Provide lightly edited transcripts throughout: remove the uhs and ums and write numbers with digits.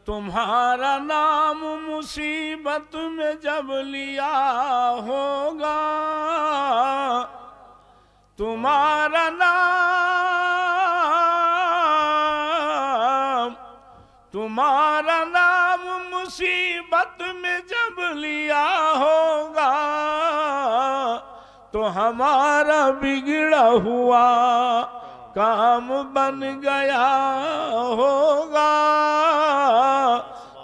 तुम्हारा नाम मुसीबत में जब लिया होगा, तुम्हारा नाम मुसीबत में जब लिया होगा, तो हमारा बिगड़ा हुआ काम बन गया होगा,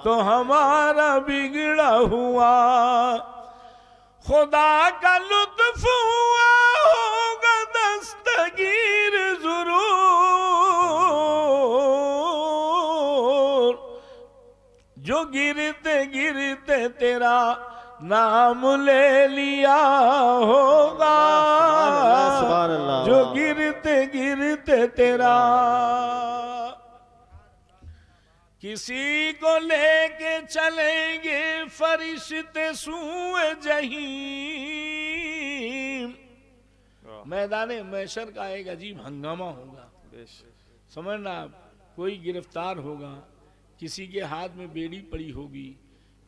तो हमारा बिगड़ा हुआ खुदा का लुत्फ हुआ होगा दस्तगीर जरूर, जो गिरते गिरते तेरा नाम ले लिया होगा, जो गिरते गिरते तेरा। किसी को लेके चलेंगे फरिश्ते सूए जहीम, मैदाने महशर का एक अजीब हंगामा होगा। समझना आप, कोई गिरफ्तार होगा, किसी के हाथ में बेड़ी पड़ी होगी,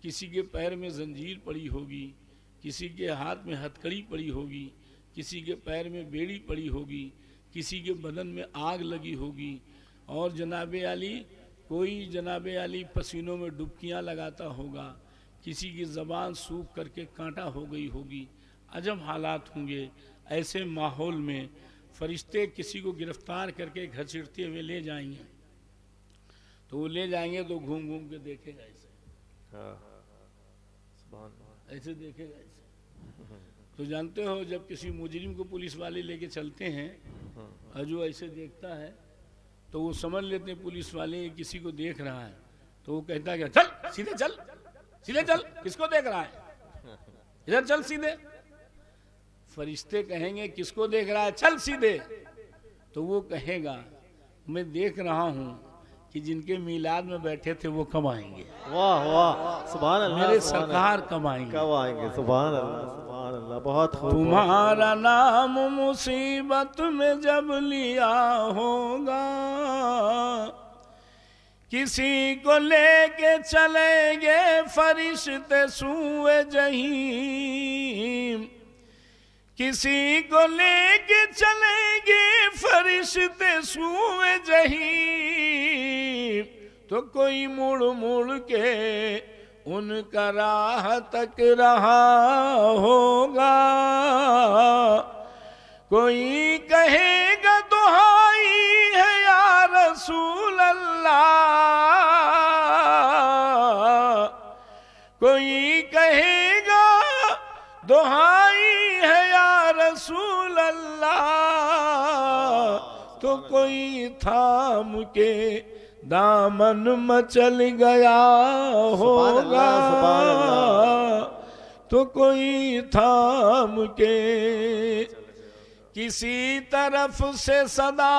किसी के पैर में जंजीर पड़ी होगी, किसी के हाथ में हथकड़ी पड़ी होगी, किसी के पैर में बेड़ी पड़ी होगी, किसी के बदन में आग लगी होगी, और जनाबे आली कोई जनाबे आली पसीनों में डुबकियां लगाता होगा, किसी की ज़बान सूख करके कांटा हो गई होगी। अजब हालात होंगे। ऐसे माहौल में फरिश्ते किसी को गिरफ्तार करके घसीटते हुए ले जाएंगे, तो वो ले जाएंगे तो घूम घूम के देखेगा ऐसे, ऐसे देखेगा ऐसे। तो जानते हो जब किसी मुजरिम को पुलिस वाले लेके चलते हैं और जो ऐसे देखता है तो वो समझ लेते हैं पुलिस वाले किसी को देख रहा है, तो वो कहता है चल सीधे चल, सीधे चल, किसको देख रहा है, इधर चल सीधे। फरिश्ते कहेंगे किसको देख रहा है, चल सीधे। तो वो कहेगा मैं देख रहा हूँ कि जिनके मीलाद में बैठे थे वो कब आएंगे। वाह वाह, सुभान अल्लाह, मेरे सरकार कब आएंगे, कब आएंगे। सुभान अल्लाह, सुभान अल्लाह, बहुत खूब। तुम्हारा नाम मुसीबत में जब लिया होगा, किसी को लेके चलेंगे फरिश्ते सूए जहीम, किसी को लेके चलेंगे फरिश्ते सूए जहीम, तो कोई मुड़ मुड़ के उनका राह तक रहा होगा, कोई कहेगा दुहाई है या रसूल अल्लाह, कोई कहेगा दुहाई है या रसूल अल्लाह, तो कोई थाम के दामन मचल गया होगा, तो कोई थाम के। किसी तरफ से सदा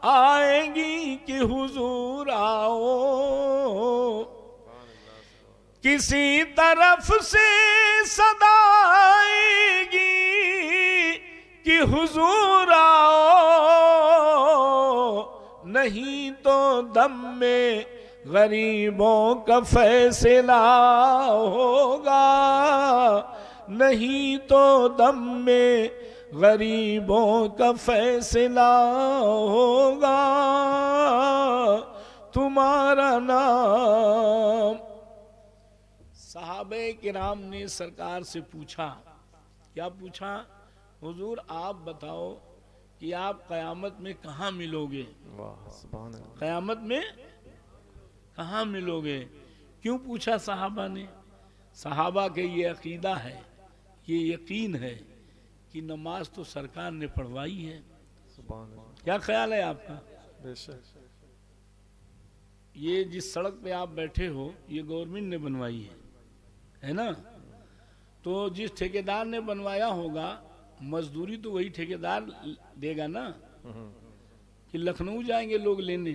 आएगी कि हुजूर आओ, किसी तरफ से सदा आएगी कि हुजूर आओ, नहीं तो दम में गरीबों का फैसला होगा, नहीं तो दम में गरीबों का फैसला होगा, तुम्हारा नाम। सहाबे किराम ने सरकार से पूछा, क्या पूछा, हुजूर आप बताओ कि आप क़यामत में कहाँ मिलोगे, क़यामत में कहाँ मिलोगे। क्यों पूछा सहाबा ने, सहाबा के ये अकीदा है, ये यकीन है कि नमाज तो सरकार ने पढ़वाई है। क्या ख्याल है आपका, ये जिस सड़क पे आप बैठे हो ये गवर्नमेंट ने बनवाई है ना, तो जिस ठेकेदार ने बनवाया होगा मजदूरी तो वही ठेकेदार देगा ना, कि लखनऊ जाएंगे लोग लेने,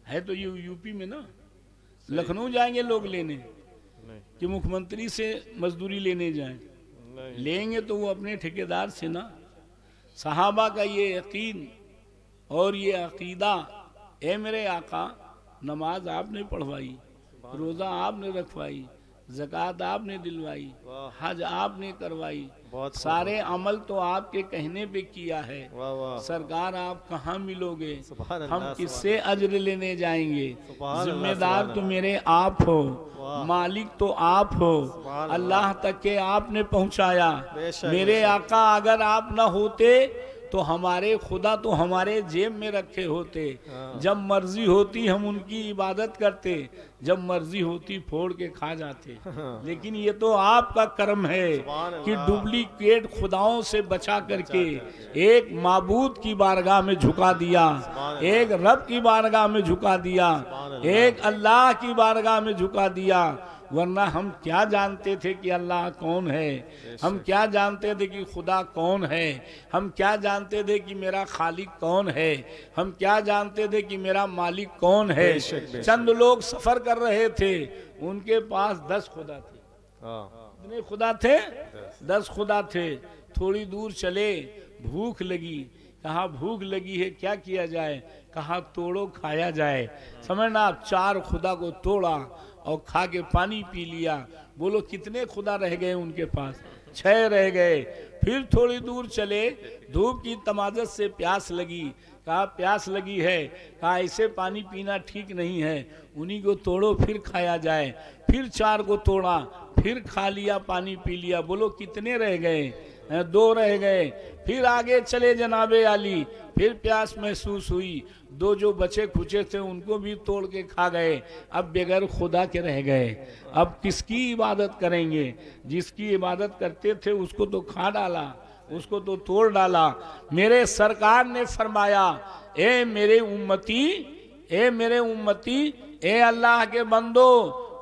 है तो ये यूपी में ना, लखनऊ जाएंगे लोग लेने कि मुख्यमंत्री से मजदूरी लेने जाएं, लेंगे तो वो अपने ठेकेदार से ना। सहाबा का ये यकीन और ये अकीदा, ए मेरे आका नमाज आपने पढ़वाई, रोजा आपने रखवाई, ज़कात आपने दिलवाई, हज आपने करवाई, सारे अमल तो आपके कहने पे किया है। सरकार आप कहाँ मिलोगे, हम किससे अजर लेने जाएंगे? जिम्मेदार तो मेरे आप हो, मालिक तो आप हो, अल्लाह तक के आपने पहुँचाया। मेरे आका अगर आप न होते तो हमारे खुदा तो हमारे जेब में रखे होते। जब मर्जी होती हम उनकी इबादत करते, जब मर्जी होती फोड़ के खा जाते। लेकिन ये तो आपका कर्म है कि डुप्लीकेट खुदाओं से बचा करके एक माबूद की बारगाह में झुका दिया, एक रब की बारगाह में झुका दिया, एक अल्लाह की बारगाह में झुका दिया। वरना हम क्या जानते थे कि अल्लाह कौन है, हम क्या जानते थे कि खुदा कौन है, हम क्या जानते थे कि मेरा खालिक कौन है, हम क्या जानते थे कि मेरा मालिक कौन है। चंद लोग सफर कर रहे थे, उनके पास 10 खुदा थे। कितने खुदा थे? 10 खुदा थे। थोड़ी दूर चले, भूख लगी, कहा भूख लगी है क्या किया जाए, कहा तोड़ो खाया जाए। समझना आप, 4 खुदा को तोड़ा और खा के पानी पी लिया। बोलो कितने खुदा रह गए उनके पास? 6 रह गए। फिर थोड़ी दूर चले, धूप की तमाज़त से प्यास लगी, कहा प्यास लगी है, कहा ऐसे पानी पीना ठीक नहीं है, उन्हीं को तोड़ो फिर खाया जाए। फिर 4 को तोड़ा, फिर खा लिया, पानी पी लिया। बोलो कितने रह गए? 2 रह गए। फिर आगे चले जनाबे आली, फिर प्यास महसूस हुई, 2 जो बचे खुचे थे उनको भी तोड़ के खा गए। अब बगैर खुदा के रह गए। अब किसकी इबादत करेंगे? जिसकी इबादत करते थे उसको तो खा डाला, उसको तो तोड़ डाला। मेरे सरकार ने फरमाया, ए मेरे उम्मती, ए मेरे उम्मती, ए अल्लाह के बंदो,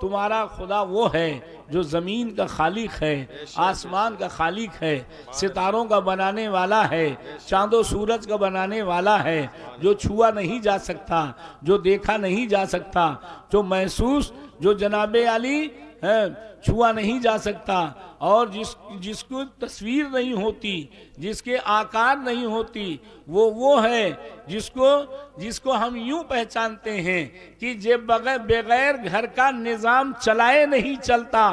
तुम्हारा खुदा वो है जो ज़मीन का खालिक है, आसमान का खालिक है, सितारों का बनाने वाला है, चांदो सूरज का बनाने वाला है, जो छुआ नहीं जा सकता, जो देखा नहीं जा सकता, जो महसूस, जो जनाबे आली है छुआ नहीं जा सकता, और जिसको तस्वीर नहीं होती, जिसके आकार नहीं होती, वो है जिसको हम यूं पहचानते हैं कि जे बगैर घर का निज़ाम चलाए नहीं चलता,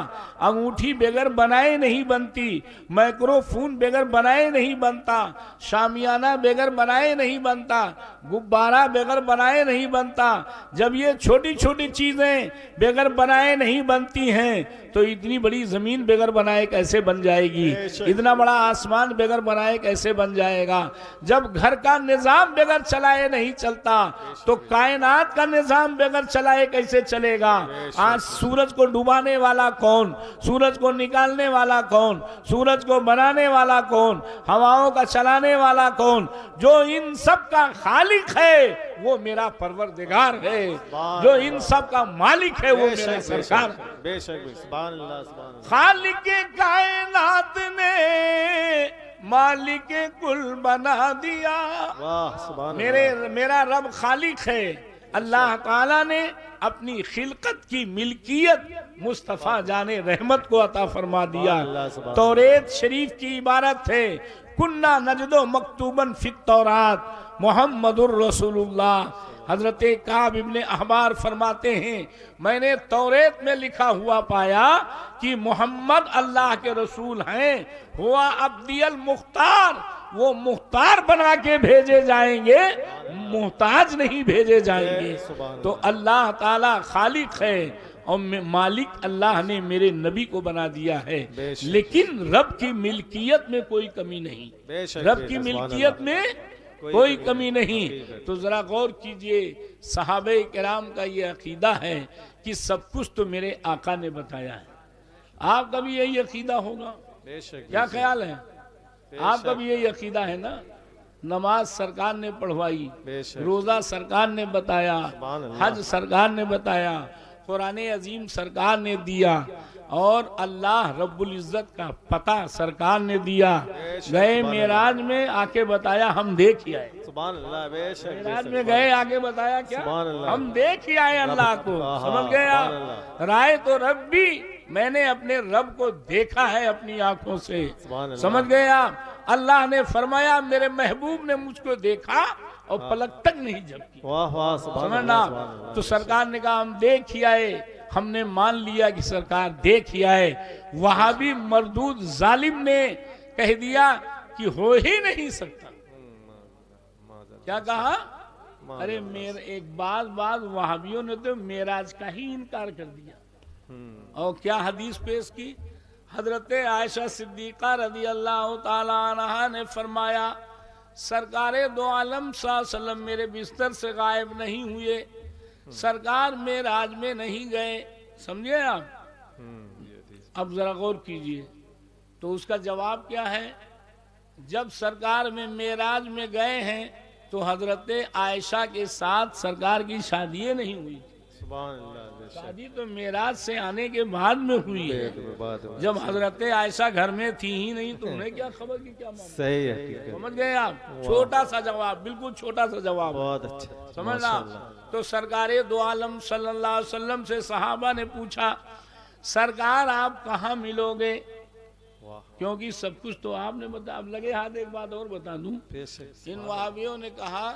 अंगूठी बगैर बनाए नहीं बनती, माइक्रोफोन बगैर बनाए नहीं बनता, शामियाना बगैर बनाए नहीं बनता, गुब्बारा बगैर बनाए नहीं बनता। जब ये छोटी छोटी चीज़ें बगैर बनाए नहीं बनती हैं तो इतनी बड़ी ज़मीन बगैर बनाए कैसे बन जाएगी? इतना बड़ा आसमान बगैर बनाए कैसे बन जाएगा? जब घर का निज़ाम बगैर चलाए नहीं चलता तो कायनात का निज़ाम बगैर चलाए कैसे चलेगा? आज सूरज को डुबाने वाला कौन? सूरज को निकालने वाला कौन? सूरज को बनाने वाला कौन? हवाओं का चलाने वाला कौन? जो इन सब का खालिक है वो मेरा परवरदिगार है, जो इन सब का मालिक है वो मेरा सरकार है। खालिक कायनात ने मालिक कुल बना दिया। मेरा रब खालिक है। अल्लाह ताला ने अपनी खिलकत की मिल्कियत मुस्तफ़ा जाने रहमत को अता फरमा दिया। तौरेत शरीफ की इबारत है, कुन्ना नजदो मकतूबन फित तौरात मोहम्मदुर रसूलुल्लाह। हजरत काब इब्ने अहबार फरमाते हैं, मैंने तौरेत में लिखा हुआ पाया कि मोहम्मद अल्लाह के रसूल हैं, हुआ अब्दियल मुख्तार, वो मुख्तार बना के भेजे जाएंगे, मुहताज नहीं भेजे जाएंगे। तो अल्लाह ताला खालिक है और मालिक अल्लाह ने मेरे नबी को बना दिया है। लेकिन रब की मिल्कियत में कोई कमी नहीं, रब की मिल्कियत में कोई कमी नहीं। तो जरा गौर कीजिए, सहाबे किराम का ये अकीदा है कि सब कुछ तो मेरे आका ने बताया है। आपका भी यही अकीदा होगा? क्या ख्याल है? आपका भी यही अकीदा है ना? नमाज सरकार ने पढ़वाई, रोजा सरकार ने बताया, हज सरकार ने बताया, कुरान अजीम सरकार ने दिया, और अल्लाह रब्बुल इज्जत का पता सरकार ने दिया। गए मेराज में आके बताया हम देख ही आए। मेराज में गए आगे बताया क्या? हम देख ही आए अल्लाह को। समझ गए आप? राय तो रब्बी, मैंने अपने रब को देखा है अपनी आंखों से। समझ गए आप? अल्लाह ने फरमाया मेरे महबूब ने मुझको देखा और पलक तक नहीं झपकी। वाह वाह सुभान समझना। अल्लाह, सुभान अल्लाह। तो सरकार ने कहा हम देख ही आए, हमने मान लिया कि सरकार देख ही आए। वहां भी मरदूद जालिम ने कह दिया कि हो ही नहीं सकता। क्या कहा? अरे मेरे एक बात वहाबियों ने तो मेराज का ही इनकार कर दिया। और क्या हदीस पेश की? हजरत आयशा सिद्दीका रदी अल्लाह ताला अन्हा ने फरमाया सरकारे दो आलम सल्लल्लाहु अलैहि वसल्लम मेरे बिस्तर से गायब नहीं हुए, सरकार मेराज में नहीं गए। समझे आप? अब जरा गौर कीजिए। तो उसका जवाब क्या है? जब सरकार में मेराज में गए हैं तो हजरत आयशा के साथ सरकार की शादी नहीं हुई। सुभान अल्लाह। शादी तो मेराज से आने के बाद में हुई है। जब हजरत आयशा घर में थी ही नहीं तो उन्हें क्या खबर की क्या मामला? सही है, ठीक है। समझ गए आप? छोटा सा जवाब, बिल्कुल छोटा सा जवाब। बहुत अच्छा। समझना। तो सरकारे दो आलम सल्लल्लाहु अलैहि वसल्लम से सहाबा ने पूछा सरकार आप कहाँ मिलोगे? क्योंकि सब कुछ तो आपने बताया। अब लगे हाथ एक बात और बता दूं, इन वहाबियों ने कहा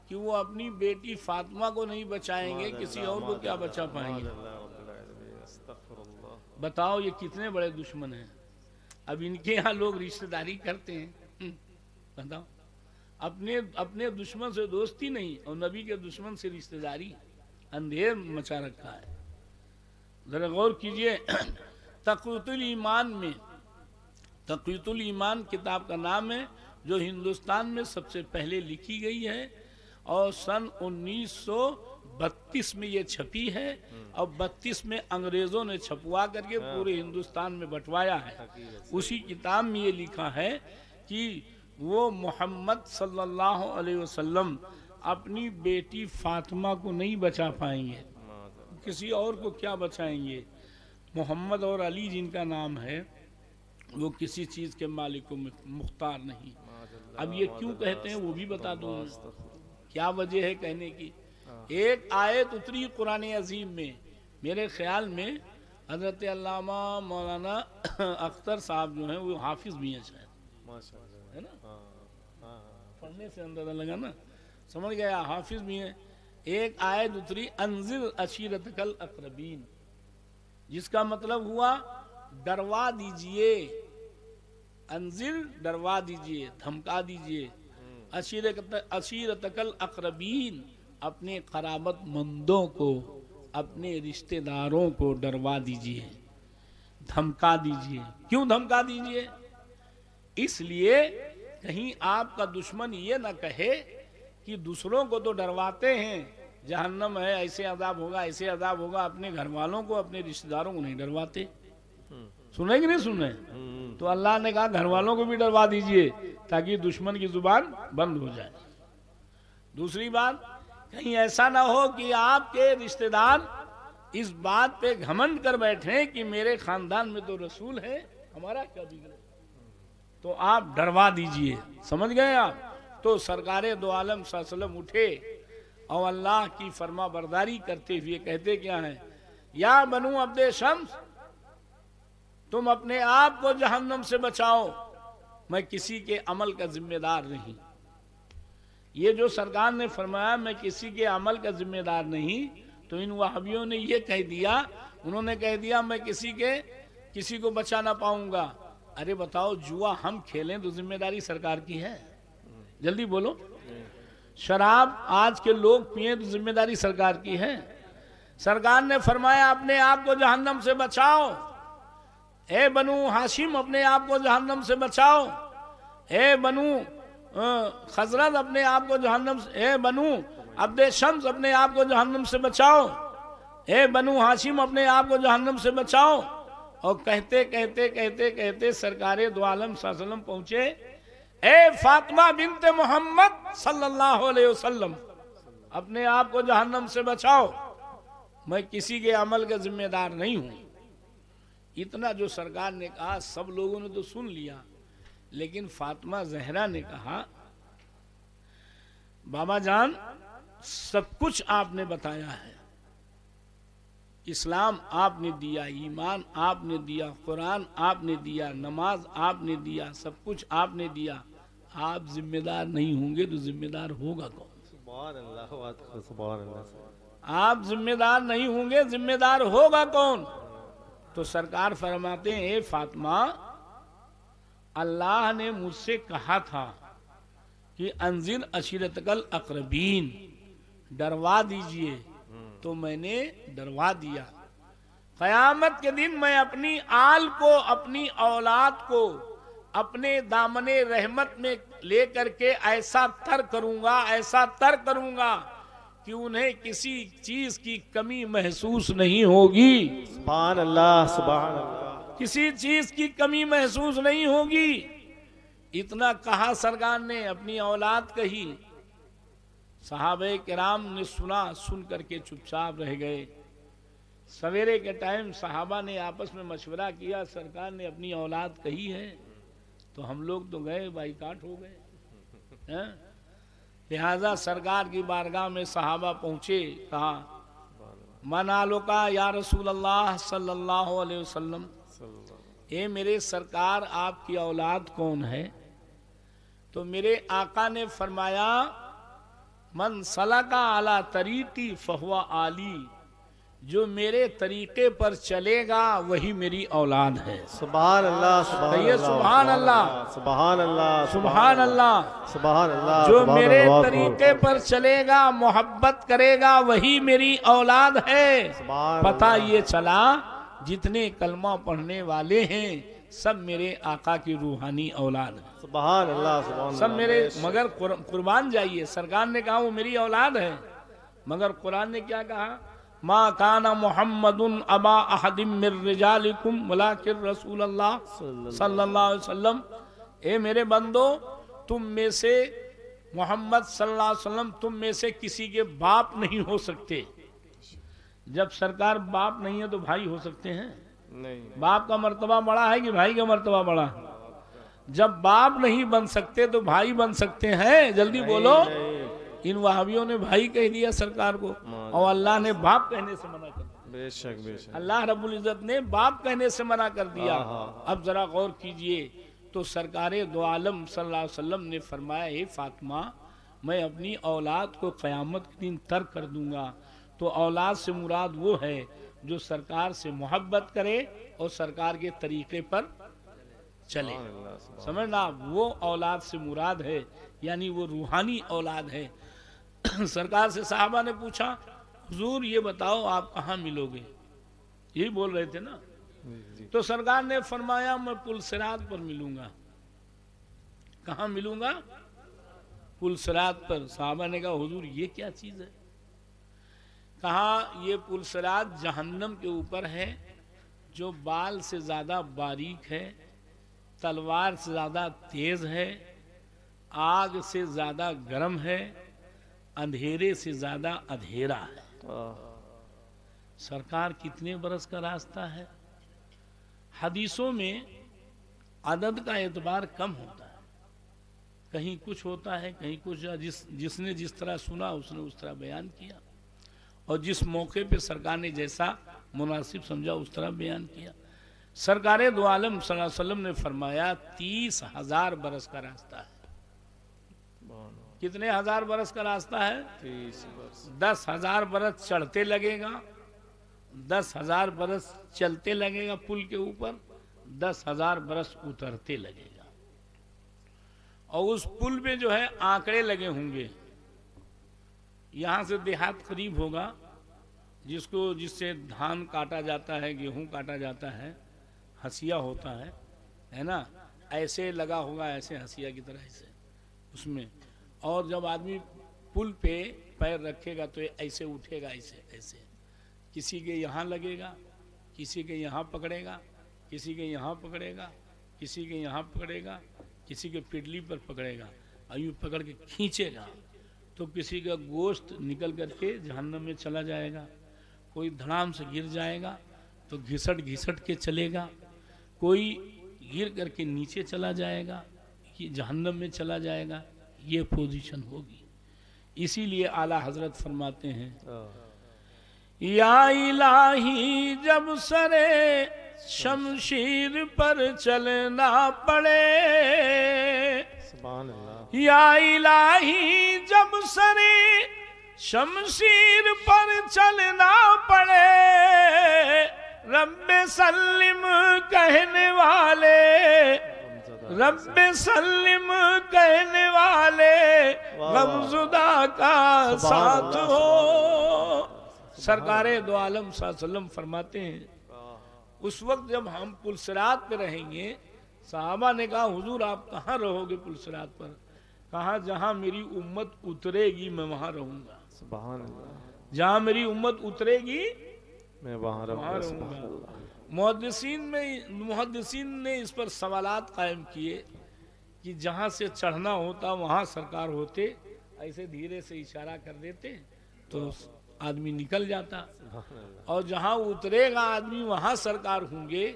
कि वो अपनी बेटी फातिमा को नहीं बचाएंगे, किसी और को क्या बचा पाएंगे? बताओ ये कितने बड़े दुश्मन हैं। अब इनके यहाँ लोग रिश्तेदारी करते हैं। बताओ, अपने दुश्मन से दोस्ती नहीं और नबी के दुश्मन से रिश्तेदारी, अंधेर मचा रखा है। जरा गौर कीजिए। तक़ीयतुल ईमान में, तक़ीयतुल ईमान किताब का नाम है जो हिंदुस्तान में सबसे पहले लिखी गई है और सन 1932 में ये छपी है और 32 में अंग्रेजों ने छपवा करके पूरे हिंदुस्तान में बंटवाया है। उसी किताब में ये लिखा है कि वो मोहम्मद सल्लल्लाहु अलैहि वसल्लम अपनी बेटी फातिमा को नहीं बचा पाएंगे, किसी और को क्या बचाएंगे? मोहम्मद और अली जिनका नाम है वो किसी चीज के मालिक को मुख्तार नहीं। अब ये क्यों कहते हैं वो भी बता दूं, क्या वजह है कहने की। एक आयत उतरी कुरान अजीम में, मेरे ख्याल में हजरत अल्लामा मौलाना अख्तर साहब जो हैं वो हाफिज भी हैं शायद, है ना? पढ़ने से अंदाजा लगा ना, समझ गया, हाफिज भी हैं। एक आयत उतरी अंजिर अशीरतकल अक़रबीन, जिसका मतलब हुआ डरवा दीजिए, अंजिर डरवा दीजिए, धमका दीजिए, अशीरतकल अक़रबीन अपने क़राबत मंदों को, अपने रिश्तेदारों को डरवा दीजिए, धमका दीजिए। क्यों धमका दीजिए? इसलिए कहीं आपका दुश्मन ये ना कहे कि दूसरों को तो डरवाते हैं जहन्नम है, ऐसे अजाब होगा, ऐसे अजाब होगा, अपने घर वालों को, अपने रिश्तेदारों को नहीं डरवाते। सुने कि नहीं सुने? तो अल्लाह ने कहा घर वालों को भी डरवा दीजिए ताकि दुश्मन की जुबान बंद हो जाए। दूसरी बात, कहीं ऐसा ना हो कि आपके रिश्तेदार इस बात पे घमंड कर बैठे कि मेरे खानदान में तो रसूल है, हमारा क्या बिगड़े, तो आप डरवा दीजिए। समझ गए आप? तो सरकारे दो आलम सल्लल्लाहु अलैहि वसल्लम उठे और अल्लाह की फरमा बरदारी करते हुए कहते क्या है? या बनू अब्दे शम्स, तुम अपने आप को जहन्नम से बचाओ, मैं किसी के अमल का जिम्मेदार नहीं। ये जो सरकार ने फरमाया मैं किसी के अमल का जिम्मेदार नहीं, तो इन वहाबियों ने ये कह दिया, उन्होंने कह दिया मैं किसी को बचा ना पाऊंगा। अरे बताओ, जुआ हम खेलें तो जिम्मेदारी सरकार की है? जल्दी बोलो। शराब आज के लोग पिए तो जिम्मेदारी सरकार की है? सरकार ने फरमाया अपने आप को जहन्नम से बचाओ, ए बनू हाशिम अपने आप को जहन्नम से बचाओ, ए बनू खजरत अपने आप को जहन्नम से, ए बनू अब्दे शम्स अपने आप को जहन्नम से बचाओ, ए बनू हाशिम अपने आप को जहन्नम से बचाओ। और कहते कहते कहते कहते सरकारे दो आलम सल्लल्लाहु अलैहि वसल्लम पहुंचे, ए फातिमा बिनते मोहम्मद सल्लल्लाहु अलैहि वसल्लम अपने आप को जहन्नम से बचाओ, मैं किसी के अमल का जिम्मेदार नहीं हूं। इतना जो सरकार ने कहा सब लोगों ने तो सुन लिया, लेकिन फातिमा जहरा ने कहा बाबा जान सब कुछ आपने बताया है, इस्लाम आपने दिया, ईमान आपने दिया, कुरान आपने दिया, नमाज आपने दिया, सब कुछ आपने दिया, आप जिम्मेदार नहीं होंगे तो जिम्मेदार होगा कौन? सुभान अल्लाह, बात सुभान अल्लाह। आप जिम्मेदार नहीं होंगे, जिम्मेदार होगा कौन? तो सरकार फरमाते हैं, ए फातिमा, अल्लाह ने मुझसे कहा था कि अंजिर अशीरतकल अकरबीन, डरवा दीजिए, तो मैंने डरवा दिया। कयामत के दिन मैं अपनी आल को, अपनी औलाद को अपने दामने रहमत में लेकर के ऐसा तर करूंगा, ऐसा तर करूंगा कि उन्हें किसी चीज की कमी महसूस नहीं होगी। सुभान अल्लाह, सुभान अल्लाह। किसी चीज की कमी महसूस नहीं होगी। इतना कहा सरकार ने, अपनी औलाद कही। सहाबे किराम ने सुना, सुन करके चुपचाप रह गए। सवेरे के टाइम सहाबा ने आपस में मशवरा किया, सरकार ने अपनी औलाद कही है तो हम लोग तो गए, बाइकाट हो गए हैं। लिहाजा सरकार की बारगाह में सहाबा पहुंचे, कहा मन आलो का या रसूल अल्लाह सल्लल्लाहु अलैहि वसल्लम, ए मेरे सरकार आपकी औलाद कौन है? तो मेरे आका ने फरमाया, मन सलका अला तरीकी फहुवा आली, जो मेरे तरीके पर चलेगा वही मेरी औलाद है। सुभान अल्लाह, सुभान अल्लाह, सुभान अल्लाह, सुभान अल्लाह, सुभान अल्लाह। जो मेरे तरीके पर चलेगा, मोहब्बत करेगा, वही मेरी औलाद है। पता ये चला जितने कलमा पढ़ने वाले हैं सब मेरे आका की रूहानी औलाद है। सुभान अल्लाह, सुभान सब मेरे, मगर कुर्बान जाइए, सरकार ने कहा वो मेरी औलाद है, मगर कुरान ने क्या कहा? मा काना मुहम्मदुन अबा अहदिम मिर रिजालिकुम वलाकिन रसूलुल्लाह सल्लल्लाहु अलैहि वसल्लम, ए मेरे बंदो, तुम में से मोहम्मद सल्लल्लाहु अलैहि वसल्लम तुम में से किसी के बाप नहीं हो सकते। जब सरकार बाप नहीं है तो भाई हो सकते हैं? नहीं। बाप का मर्तबा बड़ा है कि भाई का मर्तबा बड़ा? जब बाप नहीं बन सकते तो भाई बन सकते हैं? जल्दी बोलो। इन वहाबियों ने भाई कह दिया सरकार को, और अल्लाह ने बाप कहने से मना कर दिया। बेशक बेशक, अल्लाह रब्बुल इज्जत ने बाप कहने से मना कर दिया। अब जरा गौर कीजिए, तो सरकारे दो आलम सल्लल्लाहु अलैहि वसल्लम ने फरमाया, हे फातिमा, मैं अपनी औलाद को क़यामत के दिन तर कर दूंगा। तो औलाद से मुराद वो है जो सरकार से मोहब्बत करे और सरकार के तरीके पर चले। समझना, वो औलाद से मुराद है, यानी वो रूहानी औलाद है। सरकार से साहबा ने पूछा, हुजूर ये बताओ आप कहाँ मिलोगे? यही बोल रहे थे ना। तो सरकार ने फरमाया, मैं पुलसिरात पर मिलूंगा। कहाँ मिलूंगा? पुलसिरात पर। साहबा ने कहा, हुजूर ये क्या चीज है? कहा, ये पुलसिरात जहन्नम के ऊपर है, जो बाल से ज्यादा बारीक है, तलवार से ज्यादा तेज है, आग से ज्यादा गर्म है, अंधेरे से ज्यादा अंधेरा है। सरकार कितने बरस का रास्ता है? हदीसों में अदद का एतबार कम होता है, कहीं कुछ होता है, कहीं कुछ। जिसने जिस तरह सुना उसने उस तरह बयान किया, और जिस मौके पे सरकार ने जैसा मुनासिब समझा उस तरह बयान किया। सरकारे दो आलम सल्लल्लाहु अलैहि वसल्लम ने फरमाया, 30,000 बरस का रास्ता है। कितने हजार बरस का रास्ता है? 30 बरस। 10,000 बरस चढ़ते लगेगा, 10,000 बरस चलते लगेगा पुल के ऊपर, 10,000 बरस उतरते लगेगा। और उस पुल पे जो है आंकड़े लगे होंगे। यहाँ से देहात करीब होगा, जिससे धान काटा जाता है, गेहूं काटा जाता है, हसिया होता है ना, ऐसे लगा होगा, ऐसे हसिया की तरह ऐसे उसमें। और जब आदमी पुल पे पैर रखेगा तो ऐसे उठेगा, ऐसे ऐसे। किसी के यहाँ लगेगा, किसी के यहाँ पकड़ेगा, किसी के यहाँ पकड़ेगा, किसी के यहाँ पकड़ेगा, किसी के पिटली पर पकड़ेगा, और यूँ पकड़ के खींचेगा तो किसी का गोश्त निकल करके जहन्नम में चला जाएगा। कोई धड़ाम से गिर जाएगा तो घिसट घिसट के चलेगा, कोई गिर करके नीचे चला जाएगा, ये जहन्नम में चला जाएगा। ये पोजीशन होगी। इसीलिए आला हजरत फरमाते हैं, या इलाही जब सरे शमशीर पर चलना पड़े, सुभान अल्लाह। या इलाही जब सरे शमशीर पर चलना पड़े, रब्बे सल्लिम कहने वाले, रब्बे सल्लिम कहने वाले गमजुदा का साथ हो। सरकारे दो आलम सल्लल्लाहु अलैहि वसल्लम फरमाते हैं उस वक्त जब हम पुलसिरात पे रहेंगे, सहाबा ने कहा हुजूर आप कहाँ रहोगे पुलसिरात पर? कहा जहाँ मेरी उम्मत उतरेगी मैं वहाँ रहूंगा। सुभान अल्लाह। जहाँ मेरी उम्मत उतरेगी मैं वहाँ रहूंगा। मुहद्दिसीन ने इस पर सवालात कायम किए कि जहाँ से चढ़ना होता वहाँ सरकार होते, ऐसे धीरे से इशारा कर देते तो आदमी निकल जाता, और जहाँ उतरेगा आदमी वहाँ सरकार होंगे।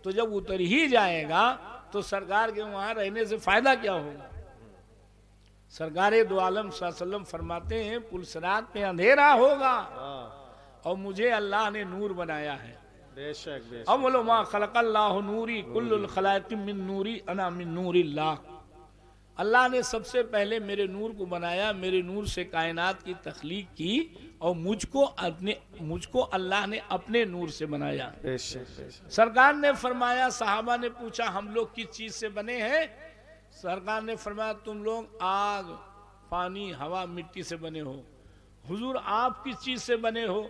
तो जब उतर ही जाएगा तो सरकार के वहाँ रहने से फायदा क्या होगा? सरकारे दो आलम सल्लल्लाहु अलैहि वसल्लम फरमाते हैं पुलसिरात में अंधेरा होगा और मुझे अल्लाह ने नूर बनाया है। बेशक बेशक। अव्वलु मा खलक़ल्लाहु नूरी कुल्लुल खलाइक़ मिन नूरी अना मिन नूरिल्लाह। अल्लाह ने सबसे पहले मेरे नूर को बनाया, मेरे नूर से कायनात की तख्लीक की और मुझको अल्लाह ने अपने नूर से बनाया। बेशक बेशक। सरकार ने फरमाया, सहाबा ने पूछा हम लोग किस चीज से बने हैं? सरकार ने फरमाया तुम लोग आग, पानी, हवा, मिट्टी से बने हो। हुजूर आप किस चीज से बने हो?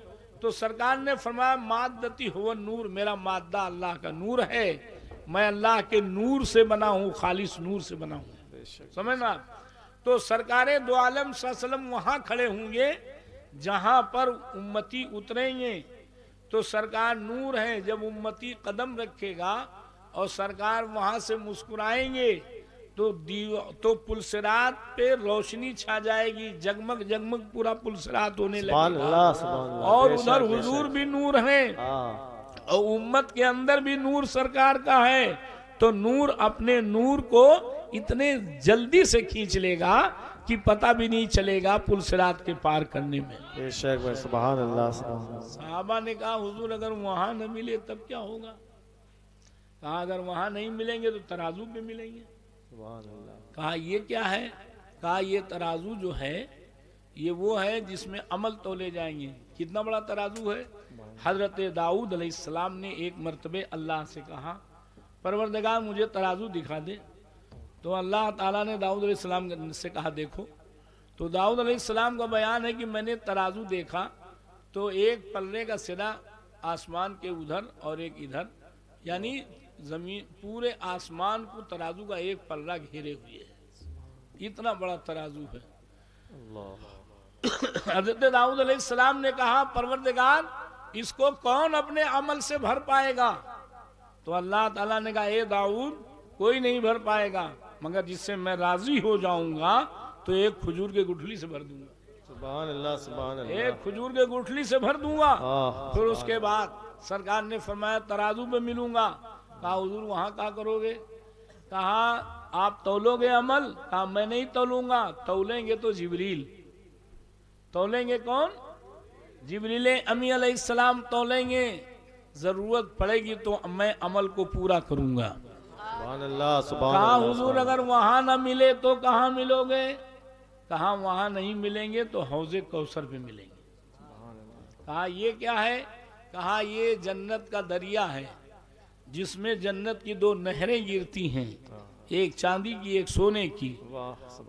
तो सरकार ने फरमाया मादती हुआ नूर, मेरा मादा अल्लाह का नूर है, मैं अल्लाह के नूर से बना हूँ, खालिस नूर से बना हूँ। समझना? तो सरकारे दो आलम सल्लल्लाहु अलैहि वसल्लम वहां खड़े होंगे जहां पर उम्मती उतरेंगे, तो सरकार नूर है। जब उम्मती कदम रखेगा और सरकार वहां से मुस्कुराएंगे तो पुलसिरात पे रोशनी छा जाएगी, जगमग जगमग पूरा पुलसिरात होने लगेगा। और उधर हुजूर भी नूर है और उम्मत के अंदर भी नूर सरकार का है। तो नूर अपने नूर को इतने जल्दी से खींच लेगा कि पता भी नहीं चलेगा पुलसिरात के पार करने में। बेशक भाई, सुभान अल्लाह। साहबा ने कहा हुजूर अगर वहां न मिले तब क्या होगा? कहा अगर वहां नहीं मिलेंगे तो तराजू पे मिलेंगे। कहा ये क्या है? कहा ये तराजू जो है ये वो है जिसमें अमल तोले जाएंगे। कितना बड़ा तराजू है? हजरत दाऊद अलैहिस्सलाम ने एक मर्तबे अल्लाह से कहा परवरदिगार मुझे तराजू दिखा दे। तो अल्लाह ताला ने दाऊद अलैहिस्सलाम से कहा देखो। तो दाऊद अलैहिस्सलाम का बयान है कि मैंने तराजू देखा तो एक पल्ले का सिरा आसमान के उधर और एक इधर, यानी जमीन पूरे आसमान को तराजू का एक पल्ला घेरे हुए है। इतना बड़ा तराजू है। हजरत दाऊद अलैहिस्सलाम ने कहा परवरदिगार इसको कौन अपने अमल से भर पाएगा? तो अल्लाह ताला ने कहा ए दाऊद कोई नहीं भर पाएगा, मगर जिससे मैं राजी हो जाऊंगा तो एक खजूर के गुठली से भर दूंगा। सुभान अल्लाह, सुभान अल्लाह। एक खजूर के गुठली से भर दूंगा। फिर उसके बाद सरकार ने फरमाया तराजू पे मिलूंगा। कहा हुजूर वहां क्या करोगे? कहा आप तौलोगे अमल? कहा मैं नहीं तौलूंगा, तौलेंगे तो जिब्रील। तौलेंगे कौन? जिब्रील अमी अलैहिस्सलाम तौलेंगे। जरूरत पड़ेगी तो मैं अमल को पूरा करूंगा। सुभान अल्लाह, सुभान कहा अल्लाह। हुजूर अगर वहां ना मिले तो कहाँ मिलोगे? कहा वहां नहीं मिलेंगे तो हौजे कौसर पे मिलेंगे। कहा ये क्या है? कहा ये जन्नत का दरिया है जिसमें जन्नत की दो नहरें गिरती हैं, एक चांदी की एक सोने की,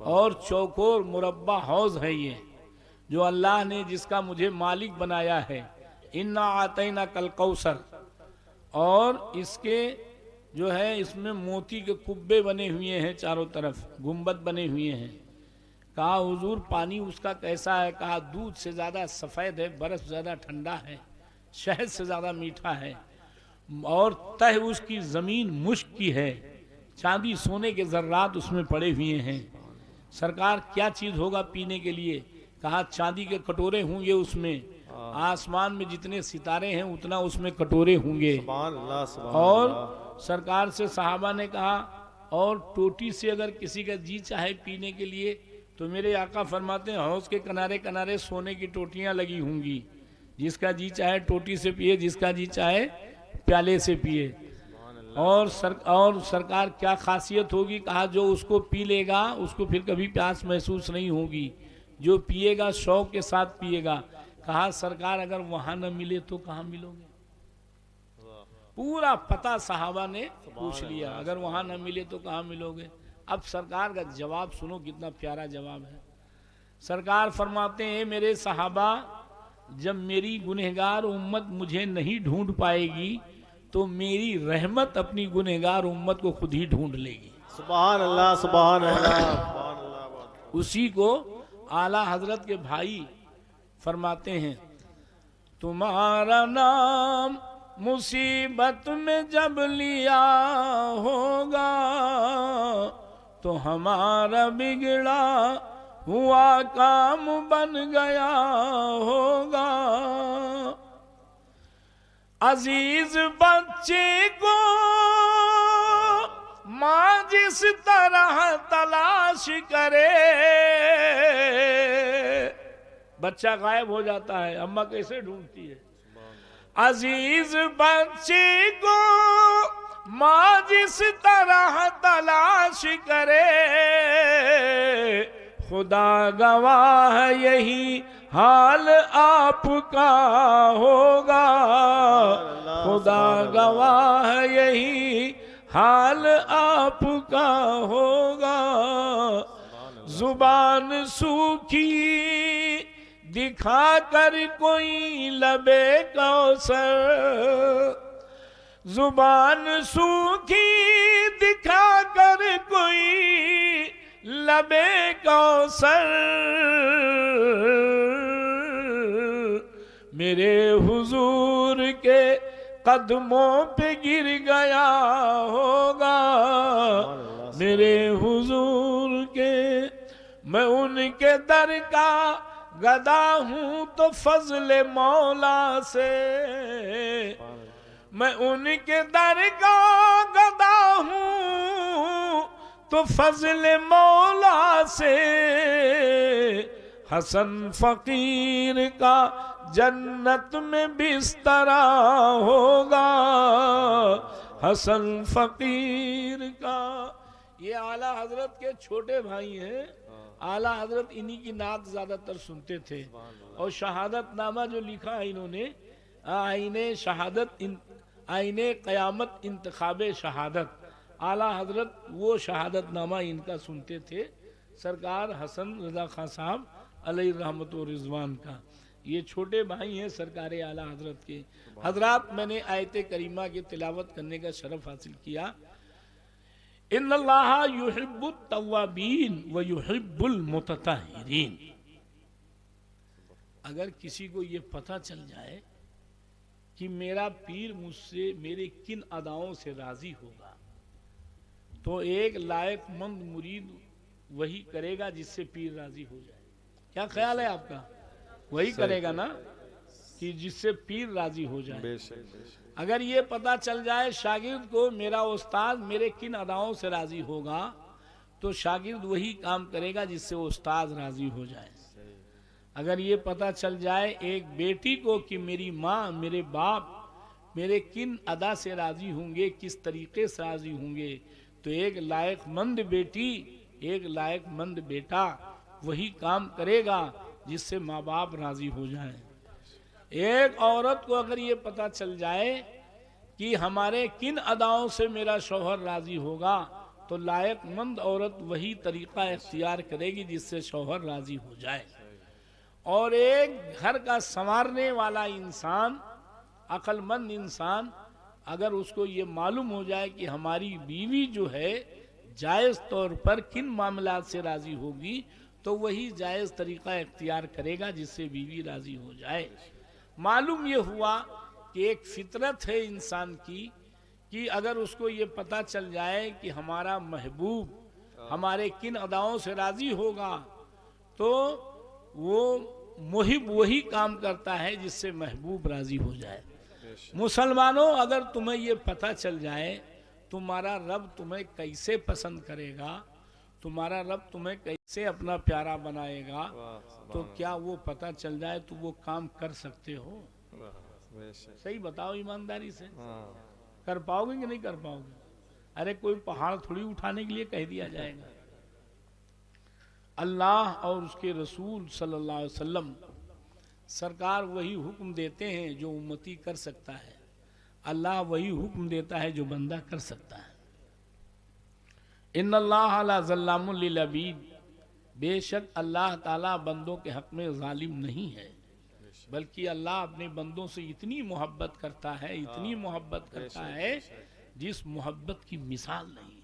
और चौकोर मुरब्बा हौज है ये जो अल्लाह ने जिसका मुझे मालिक बनाया है। इन्ना आतैना कल कौसर। और इसके जो है इसमें मोती के कुब्बे बने हुए हैं, चारों तरफ गुंबद बने हुए हैं। कहा हुजूर पानी उसका कैसा है? कहा दूध से ज़्यादा सफ़ेद है, बर्फ़ ज़्यादा ठंडा है, शहद से ज़्यादा मीठा है, और तह उसकी ज़मीन मुश्क की है, चांदी सोने के ज़र्रात उसमें पड़े हुए हैं। सरकार क्या चीज़ होगा पीने के लिए? कहा चांदी के कटोरे होंगे उसमें, आसमान में जितने सितारे हैं उतना उसमें कटोरे होंगे। और सरकार से सहाबा ने कहा और टोटी से अगर किसी का जी चाहे पीने के लिए तो मेरे आका फरमाते हैं हौज के किनारे किनारे सोने की टोटियां लगी होंगी, जिसका जी चाहे टोटी से पिए, जिसका जी चाहे प्याले से पिए। और सरकार क्या खासियत होगी, कहा जो उसको पी लेगा उसको फिर कभी प्यास महसूस नहीं होगी, जो पिएगा शौक के साथ पिएगा। कहा सरकार अगर वहां न मिले तो कहाँ मिलोगे। पूरा पता सहाबा ने पूछ लिया, अगर वहां न मिले तो कहाँ मिलोगे। अब सरकार का जवाब सुनो, कितना प्यारा जवाब है। सरकार फरमाते हैं मेरे सहाबा, जब मेरी गुनहगार उम्मत मुझे नहीं ढूंढ पाएगी तो मेरी रहमत अपनी गुनहगार उम्मत को खुद ही ढूंढ लेगी। सुभान अल्लाह, सुभान अल्लाह, सुभान अल्लाह। उसी को आला हजरत के भाई फरमाते हैं, तुम्हारा नाम मुसीबत में जब लिया होगा तो हमारा बिगड़ा हुआ काम बन गया होगा। अजीज बच्चे को माँ जिस तरह तलाश करे, बच्चा गायब हो जाता है, अम्मा कैसे ढूंढती है। अजीज बच्चे को माँ जिस तरह तलाश करे, खुदा गवाह यही हाल आपका होगा। खुदा गवाह यही हाल आपका होगा। जुबान सूखी दिखा कर कोई लबे कौसर, जुबान सूखी दिखा कर कोई लबे कौसर, मेरे हुजूर के कदमों पे गिर गया होगा। मेरे हुजूर के, मैं उनके दर का गदा हूँ तो फजले मौला से, मैं उनके दर का गदा हूँ तो फजले मौला से। हसन फकीर का जन्नत में बिस्तरा होगा। हसन फकीर का, ये आला हजरत के छोटे भाई हैं। आला हजरत इन्हीं की नात ज्यादातर सुनते थे। और शहादत नामा जो लिखा है इन्होंने, आईने शहादत, आईने क़यामत इंतखाबे शहादत, आला हजरत वो शहादत नामा इनका सुनते थे। सरकार हसन रजा खां साहब अलैहि रहमत व रिजवान का ये छोटे भाई हैं सरकार आला हजरत के। हजरात, मैंने आयत करीमा की तिलावत करने का शरफ हासिल किया। इन्नल्लाह युहिब्बुत तव्वाबीन व युहिब्बुल मुतताहिरीन। अगर किसी को ये पता चल जाए कि मेरा पीर मुझसे मेरे किन अदाओं से राजी होगा, तो एक लायकमंद मुरीद वही करेगा जिससे पीर राजी हो जाए। क्या ख्याल है आपका? वही करेगा ना कि जिससे पीर राजी हो जाए। अगर ये पता चल जाए शागिर्द को मेरा उस्ताद मेरे किन अदाओं से राजी होगा, तो शागिर्द वही काम करेगा जिससे उस्ताद राजी हो जाए। अगर ये पता चल जाए एक बेटी को कि मेरी माँ मेरे बाप मेरे किन अदा से राजी होंगे, किस तरीके से राजी होंगे, तो एक लायकमंद बेटी एक लायकमंद बेटा वही काम करेगा जिससे माँ बाप राजी हो जाए। एक औरत को अगर ये पता चल जाए कि हमारे किन अदाओं से मेरा शौहर राजी होगा, तो लायकमंद औरत वही तरीका इख्तियार करेगी जिससे शौहर राजी हो जाए। और एक घर का संवारने वाला इंसान, अक्लमंद इंसान, अगर उसको ये मालूम हो जाए कि हमारी बीवी जो है जायज़ तौर पर किन मामलात से राजी होगी, तो वही जायज़ तरीका इख्तियार करेगा जिससे बीवी राजी हो जाए। मालूम ये हुआ कि एक फितरत है इंसान की कि अगर उसको ये पता चल जाए कि हमारा महबूब हमारे किन अदाओं से राजी होगा, तो वो मुहिब वही काम करता है जिससे महबूब राजी हो जाए। मुसलमानों, अगर तुम्हें ये पता चल जाए तुम्हारा रब तुम्हें कैसे पसंद करेगा, तुम्हारा रब तुम्हें कैसे अपना प्यारा बनाएगा, तो क्या वो पता चल जाए तो वो काम कर सकते हो? सही बताओ ईमानदारी से। कर पाओगे कि नहीं कर पाओगे? अरे कोई पहाड़ थोड़ी उठाने के लिए कह दिया जाएगा। अल्लाह और उसके रसूल सल्लल्लाहु अलैहि वसल्लम सरकार वही हुक्म देते हैं जो उम्मती कर सकता है, अल्लाह वही हुक्म देता है जो बंदा कर सकता है। इन्नल्लाह ला ज़ल्लामुल लिल अबीद, बेशक अल्लाह ताला बंदों के हक में जालिम नहीं है, बल्कि अल्लाह अपने बंदों से इतनी मोहब्बत करता है, इतनी मोहब्बत करता है जिस मोहब्बत की मिसाल नहीं है।